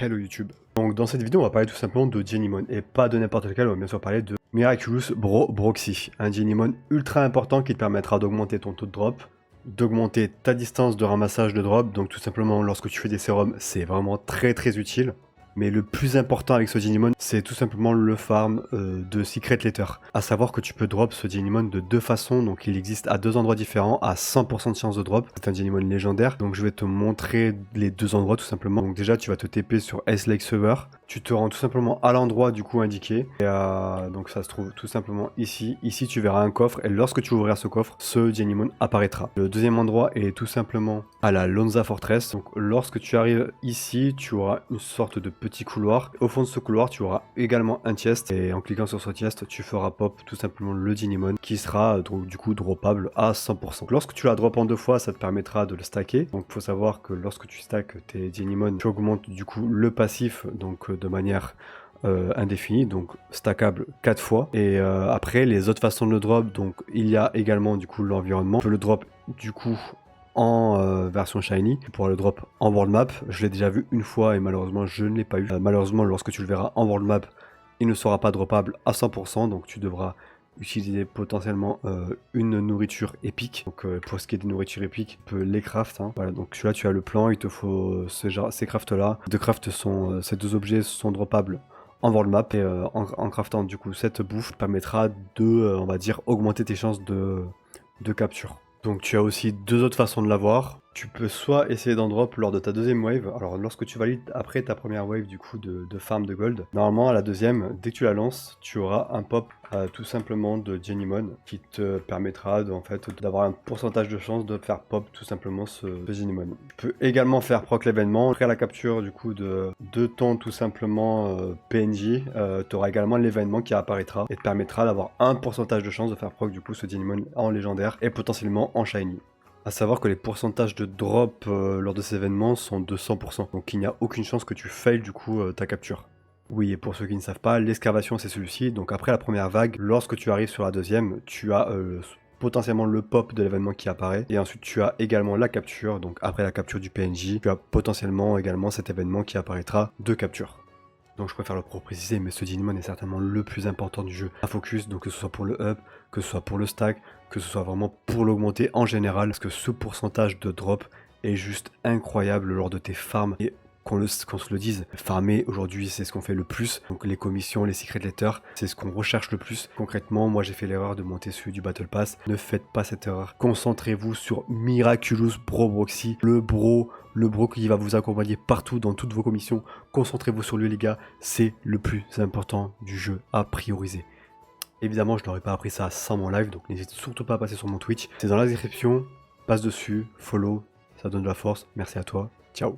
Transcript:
Hello YouTube. Donc dans cette vidéo on va parler tout simplement de Genimon et pas de n'importe lequel, on va bien sûr parler de Miraculous Broxy, un Genimon ultra important qui te permettra d'augmenter ton taux de drop, d'augmenter ta distance de ramassage de drop, donc tout simplement lorsque tu fais des sérums c'est vraiment très utile. Mais le plus important avec ce Genimon, c'est tout simplement le farm de Secret Letter. A savoir que tu peux drop ce Genimon de deux façons, donc il existe à deux endroits différents, à 100% de chance de drop. C'est un Genimon légendaire, donc je vais te montrer les deux endroits tout simplement. Donc déjà tu vas te TP sur S-Lake Server, tu te rends tout simplement à l'endroit du coup indiqué, et donc ça se trouve tout simplement ici. Ici tu verras un coffre, et lorsque tu ouvriras ce coffre, ce Genimon apparaîtra. Le deuxième endroit est tout simplement à la Lonza Fortress, donc lorsque tu arrives ici, tu auras une sorte de petit couloir. Au fond de ce couloir, tu auras également un chest et en cliquant sur ce chest, tu feras pop tout simplement le Genimon qui sera du coup droppable à 100%. Lorsque tu la drop en deux fois, ça te permettra de le stacker. Donc il faut savoir que lorsque tu stacks tes Genimon, tu augmentes du coup le passif donc de manière indéfinie, donc stackable 4 fois. Et après les autres façons de le drop, donc il y a également du coup l'environnement. Tu peux le drop du coup en version shiny, tu pourras le drop en world map. Je l'ai déjà vu une fois et malheureusement je ne l'ai pas eu. Malheureusement lorsque tu le verras en world map, il ne sera pas droppable à 100%, donc tu devras utiliser potentiellement une nourriture épique. Donc pour ce qui est des nourritures épiques, tu peux les craft. Hein. Voilà, donc là tu as le plan, il te faut ces crafts là. Ces deux objets sont droppables en world map, et en craftant du coup cette bouffe permettra de, on va dire, augmenter tes chances de capture. Donc tu as aussi deux autres façons de l'avoir. Tu peux soit essayer d'en drop lors de ta deuxième wave. Alors lorsque tu valides après ta première wave du coup de farm de gold, normalement à la deuxième, dès que tu la lances, tu auras un pop tout simplement de Genimon qui te permettra en fait d'avoir un pourcentage de chance de faire pop tout simplement ce Genimon. Tu peux également faire proc l'événement. Après la capture du coup de ton tout simplement PNJ, tu auras également l'événement qui apparaîtra et te permettra d'avoir un pourcentage de chance de faire proc du coup ce Genimon en légendaire et potentiellement en shiny. A savoir que les pourcentages de drop lors de ces événements sont de 100%, donc il n'y a aucune chance que tu failles du coup ta capture. Oui, et pour ceux qui ne savent pas, l'excavation c'est celui-ci, donc après la première vague, lorsque tu arrives sur la deuxième, tu as potentiellement le pop de l'événement qui apparaît, et ensuite tu as également la capture, donc après la capture du PNJ, tu as potentiellement également cet événement qui apparaîtra de capture. Donc je préfère le préciser, mais ce Genimon est certainement le plus important du jeu à focus, donc que ce soit pour le up, que ce soit pour le stack, que ce soit vraiment pour l'augmenter en général, parce que ce pourcentage de drop est juste incroyable lors de tes farms. Et qu'on se le dise, farmer aujourd'hui c'est ce qu'on fait le plus, donc les commissions, les secret letters, c'est ce qu'on recherche le plus. Concrètement, moi j'ai fait l'erreur de monter celui du Battle Pass, ne faites pas cette erreur. Concentrez-vous sur Miraculous Broxy, le bro qui va vous accompagner partout dans toutes vos commissions. Concentrez-vous sur lui les gars, c'est le plus important du jeu à prioriser. Évidemment je n'aurais pas appris ça sans mon live, donc n'hésite surtout pas à passer sur mon Twitch, c'est dans la description, passe dessus, follow, ça donne de la force, merci à toi, ciao.